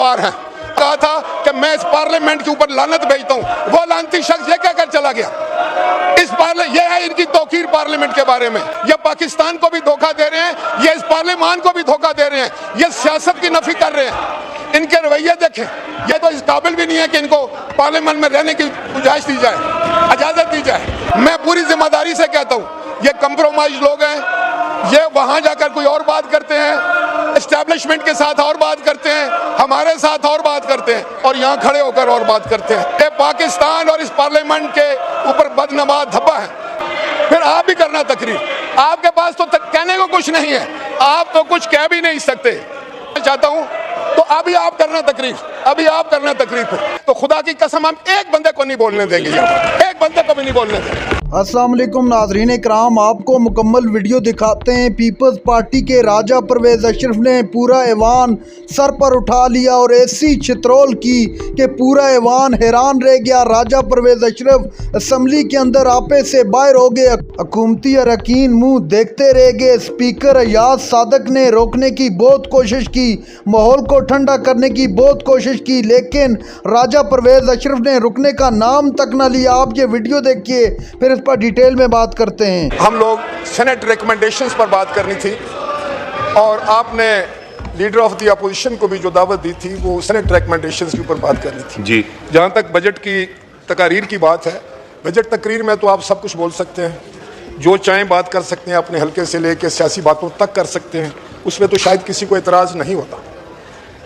जिम्मेवार हैं। कहा था कि मैं इस पार्लियामेंट के ऊपर लानत भेजता हूँ, वो लानती शख्स ये कहकर चला गया। ये है इनकी तौकीर पार्लियामेंट के बारे में। ये पाकिस्तान को भी धोखा दे रहे हैं, ये इस पार्लियामान को भी धोखा दे रहे हैं, ये सियासत की नफी कर रहे हैं। इनके रवैये देखें, ये तो इस काबिल भी नहीं है कि इनको पार्लियामेंट में रहने की गुंजाइश दी जाए, इजाजत दी जाए। मैं पूरी जिम्मेदारी से कहता हूँ, ये कंप्रोमाइज लोग हैं, ये वहां जाकर कोई और बात करते हैं, एस्टैब्लिशमेंट के साथ और बात करते हैं, हमारे साथ और बात करते हैं, और यहाँ खड़े होकर और बात करते हैं। ये पाकिस्तान और इस पार्लियामेंट के ऊपर बदनमा धब्बा है। फिर आप भी करना तकरीर, आपके पास तो कहने को कुछ नहीं है, आप तो कुछ कह भी नहीं सकते। मैं चाहता हूँ तो अभी आप करना तकरीर, अभी आप करना तकरीर पे, तो खुदा की कसम हम एक बंदे को नहीं बोलने देंगे, एक बंदे को भी नहीं बोलने देंगे। अस्सलाम वालेकुम नाज़रीन इकराम, आपको मुकम्मल वीडियो दिखाते हैं। पीपल्स पार्टी के राजा परवेज़ अशरफ ने पूरा ऐवान सर पर उठा लिया और ऐसी चित्रोल की कि पूरा ऐवान हैरान रह गया। राजा परवेज़ अशरफ असम्बली के अंदर आपे से बाहर हो गए, हुकूमती अरकान मुंह देखते रह गए। स्पीकर अयाज सादक ने रोकने की बहुत कोशिश की, माहौल को ठंडा करने की बहुत कोशिश की, लेकिन राजा परवेज़ अशरफ ने रुकने का नाम तक न लिया। आप ये वीडियो देखिए, फिर पर डिटेल में बात करते हैं। हम लोग सेनेट रिकमेंडेशंस पर बात करनी थी और आपने लीडर ऑफ द अपोजिशन को भी जो दावत दी थी वो सेनेट रिकमेंडेशंस के ऊपर बात करनी थी जी। जहां तक बजट की तकारीर की बात है, बजट तकरीर में तो आप सब कुछ बोल सकते हैं, जो चाहें बात कर सकते हैं, अपने हल्के से लेकर सियासी बातों तक कर सकते हैं, उसमें तो शायद किसी को एतराज़ नहीं होता।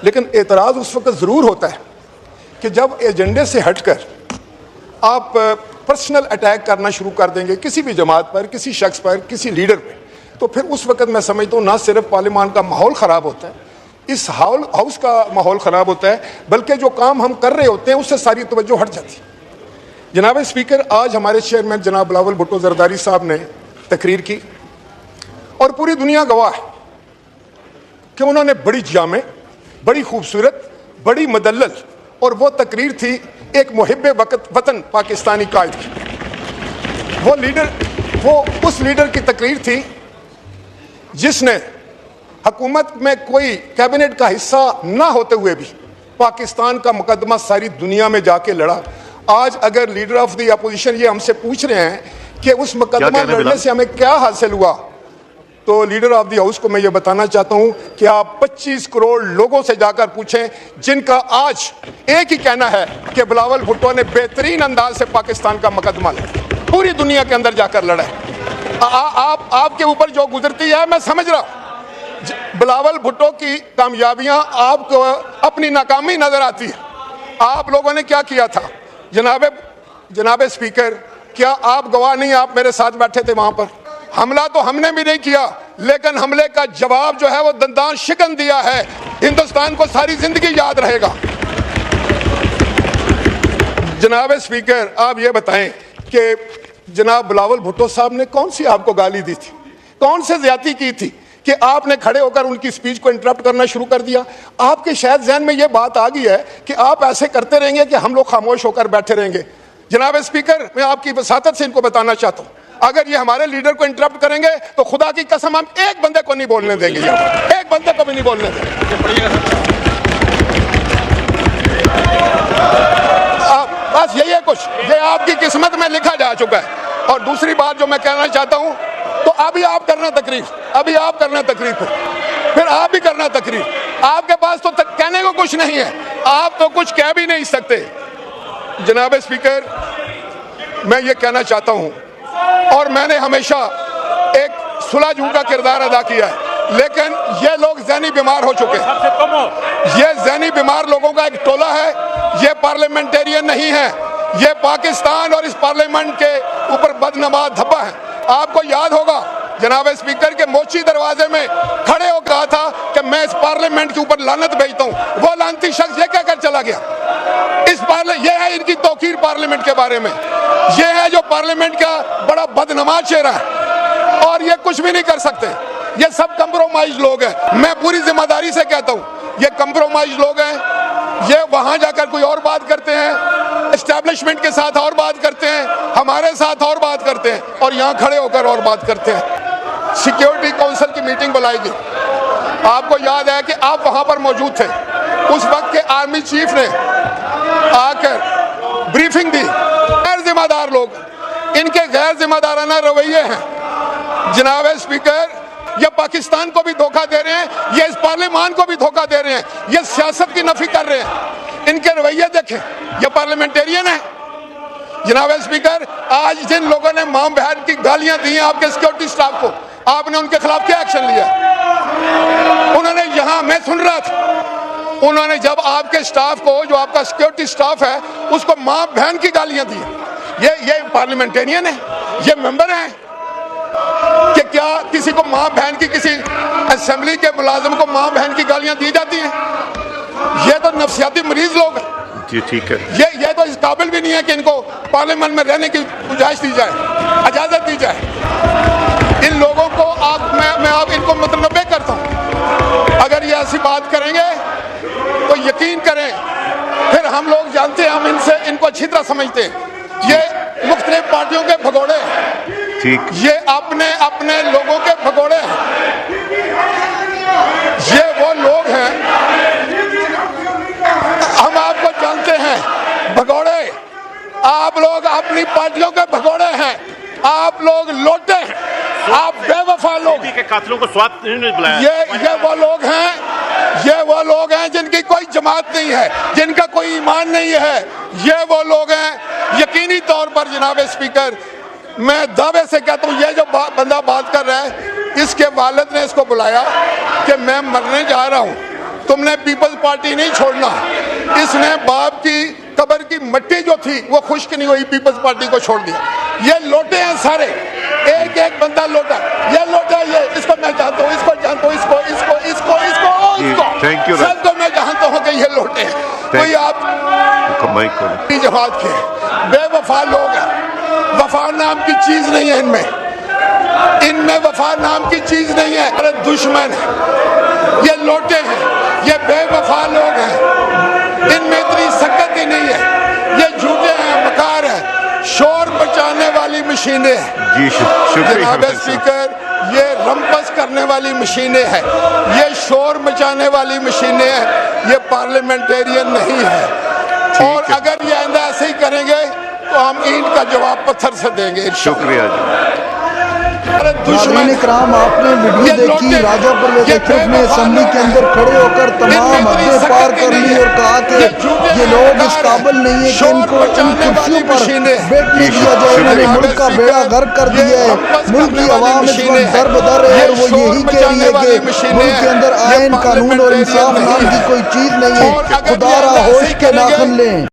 लेकिन एतराज़ उस वक्त ज़रूर होता है कि जब एजेंडे से हटकर आप पर्सनल अटैक करना शुरू कर देंगे किसी भी जमात पर, किसी शख्स पर, किसी लीडर पे, तो फिर उस वक्त मैं समझता हूँ ना सिर्फ पार्लियामान का माहौल ख़राब होता है, इस हाउस का माहौल ख़राब होता है, बल्कि जो काम हम कर रहे होते हैं उससे सारी तवज्जो हट जाती है। जनाब स्पीकर, आज हमारे चेयरमैन जनाब बिलावल भुट्टो जरदारी साहब ने तकरीर की और पूरी दुनिया गवाह है कि उन्होंने बड़ी जामे, बड़ी खूबसूरत, बड़ी मदल्लल, और वो तकरीर थी एक मुहिब्बे वतन पाकिस्तानी कायद की। वो उस लीडर की तकरीर थी जिसने हुकूमत में कोई कैबिनेट का हिस्सा ना होते हुए भी पाकिस्तान का मुकदमा सारी दुनिया में जाके लड़ा। आज अगर लीडर ऑफ द अपोजिशन ये हमसे पूछ रहे हैं कि उस मुकदमा लड़ने से हमें क्या हासिल हुआ, तो लीडर ऑफ द हाउस को मैं ये बताना चाहता हूं कि आप 25 करोड़ लोगों से जाकर पूछें जिनका आज एक ही कहना है कि बिलावल भुट्टो ने बेहतरीन अंदाज से पाकिस्तान का मुकदमा पूरी दुनिया के अंदर जाकर लड़ा है। आपके ऊपर जो गुजरती है मैं समझ रहा हूं, बिलावल भुट्टो की कामयाबियां आपको अपनी नाकामी नजर आती है। आप लोगों ने क्या किया था जनाब स्पीकर, क्या आप गवाह नहीं, आप मेरे साथ बैठे थे वहां पर। हमला तो हमने भी नहीं किया, लेकिन हमले का जवाब जो है वो दंदान शिकन दिया है, हिंदुस्तान को सारी जिंदगी याद रहेगा। जनाब स्पीकर, आप ये बताएं कि जनाब बिलावल भुट्टो साहब ने कौन सी आपको गाली दी थी, कौन से ज्यादती की थी कि आपने खड़े होकर उनकी स्पीच को इंटरप्ट करना शुरू कर दिया। आपके शायद जहन में ये बात आ गई है कि आप ऐसे करते रहेंगे कि हम लोग खामोश होकर बैठे रहेंगे। जनाब स्पीकर, मैं आपकी वसातत से इनको बताना चाहता हूँ, अगर ये हमारे लीडर को इंटरप्ट करेंगे तो खुदा की कसम हम एक बंदे को नहीं बोलने देंगे, एक बंदे को भी नहीं बोलने देंगे। बस यही है कुछ, ये आपकी किस्मत में लिखा जा चुका है। और दूसरी बात जो मैं कहना चाहता हूं, तो अभी आप करना तकरीर, अभी आप करना तकरीर पे, फिर आप भी करना तकरीर। आपके पास तो कहने को कुछ नहीं है, आप तो कुछ कह भी नहीं सकते। जनाब स्पीकर, मैं ये कहना चाहता हूं, और मैंने हमेशा एक सुलझू का किरदार अदा किया है, लेकिन ये लोग ज़हनी बीमार हो चुके हैं। ये ज़हनी बीमार लोगों का एक टोला है, ये पार्लियामेंटेरियन नहीं है, ये पाकिस्तान और इस पार्लियामेंट के ऊपर बदनमा धब्बा है। आपको याद होगा जनाब स्पीकर के मोची दरवाजे में खड़े हो कहा था कि मैं इस पार्लियामेंट के ऊपर लानत भेजता हूँ, वो लानती शख्स ये कहकर चला गया। ये है इनकी तौकीर पार्लियामेंट के बारे में, ये है जो पार्लियामेंट का बड़ा बदनमा चेहरा है, और ये कुछ भी नहीं कर सकते। ये सब कंप्रोमाइज लोग हैं, मैं पूरी जिम्मेदारी से कहता हूँ, ये कंप्रोमाइज लोग हैं, ये वहां जाकर कोई और बात करते हैं, اسٹیبلشمنٹ کے ساتھ اور بات کرتے ہیں, ہمارے ساتھ اور بات کرتے ہیں, اور یہاں کھڑے ہو کر اور بات کرتے ہیں. سیکیورٹی کونسل کی میٹنگ بلائی گئی. آپ کو یاد ہے کہ آپ وہاں پر موجود تھے. اس وقت کے آرمی چیف نے آ کر بریفنگ دی. غیر ذمہ دار لوگ, ان کے غیر ذمہ دارانہ رویے ہیں. جناب اسپیکر, یہ پاکستان کو بھی دھوکہ دے رہے ہیں, یہ اس پارلیمان کو بھی دھوکہ دے رہے ہیں, یہ سیاست کی نفی کر رہے ہیں. ان کے رویے دیکھیں, یہ پارلیمنٹیرین ہیں. جناب اسپیکر, آج جن لوگوں نے ماں بہن کی گالیاں دی ہیں آپ کے سیکیورٹی سٹاف کو, آپ نے ان کے خلاف کیا ایکشن لیا؟ انہوں نے یہاں, میں سن رہا تھا, انہوں نے جب آپ کے سٹاف کو, جو آپ کا سیکیورٹی سٹاف ہے, اس کو ماں بہن کی گالیاں دی. یہ پارلیمنٹیرین ہیں, یہ ممبر ہیں کہ کیا کسی کو ماں بہن کی, کسی اسمبلی کے ملازم کو ماں بہن کی گالیاں دی جاتی ہیں؟ یہ تو نفسیاتی مریض لوگ ہیں. جی ٹھیک ہے. یہ تو اس قابل بھی نہیں ہے کہ ان کو پارلیمنٹ میں رہنے کی گنجائش دی جائے, اجازت دی جائے. ان لوگوں کو میں آپ ان کو متنبع کرتا ہوں, اگر یہ ایسی بات کریں گے تو یقین کریں, پھر ہم لوگ جانتے ہیں, ہم ان کو اچھی طرح سمجھتے ہیں. یہ مختلف پارٹیوں کے بھگوڑے ہیں, یہ اپنے لوگوں کے بھگوڑے ہیں. یہ وہ لوگ ہیں, ہم آپ کو جانتے ہیں, بھگوڑے. آپ لوگ اپنی پارٹیوں کے بھگوڑے ہیں, آپ لوگ لوٹے ہیں, آپ بے وفا لوگ. قاتلوں کو سوات نہیں بلایا. یہ وہ لوگ ہیں جن کی کوئی جماعت نہیں ہے, جن کا کوئی ایمان نہیں ہے. یہ وہ لوگ ہیں یقینی طور پر. جناب اسپیکر, میں دعوے سے کہتا ہوں, یہ جو بندہ بات کر رہا ہے, اس کے والد نے اس کو بلایا کہ میں مرنے جا رہا ہوں, تم نے پیپلز پارٹی نہیں چھوڑنا. اس نے باپ کی قبر کی مٹی جو تھی وہ خشک نہیں ہوئی, پیپلز پارٹی کو چھوڑ دیا. یہ لوٹے ہیں سارے, ایک ایک بندہ لوٹا. یہ لوٹا, یہ اس کو میں جانتا ہوں, اس کو جانتا ہوں, سب کو میں جانتا ہوں کہ یہ لوٹے ہیں. کوئی آپ جماعت کے بے وفا لوگ ہیں. وفا نام کی چیز نہیں ہے ان میں وفا نام کی چیز نہیں ہے. ارے دشمن ہے, یہ لوٹے ہیں, یہ بے وفا لوگ ہیں, ان میں اتنی سکت ہی نہیں ہے. یہ جھوٹے ہیں, مکار ہیں, شور مچانے والی مشینیں ہیں. جناب اسپیکر, یہ رمپس کرنے والی مشینیں ہیں, یہ شور مچانے والی مشینیں ہیں, یہ پارلیمنٹیرین نہیں ہے. اور اگر یہ آئندہ ایسے ہی کریں گے تو ہم اینٹ کا جواب پتھر سے دیں گے. شکریہ جی. ناظرین اکرام, آپ نے ویڈیو دیکھی. راجہ پرویز اشرف نے اسمبلی کے اندر کھڑے ہو کر تمام حدیں پار کر لی اور کہا کہ یہ لوگ اس قابل نہیں ہے کہ ان کو ان کرسیوں پر بیٹھنے دیا جائے. انہوں نے ملک کا بیڑا غرق کر دیا ہے. ملک کی عوام اس وقت در بدر ہے, اور وہ یہی کہہ رہی ہے کہ ملک کے اندر آئین, قانون اور انصاف نام کی کوئی چیز نہیں ہے. خدا را ہوش کے ناخن لیں.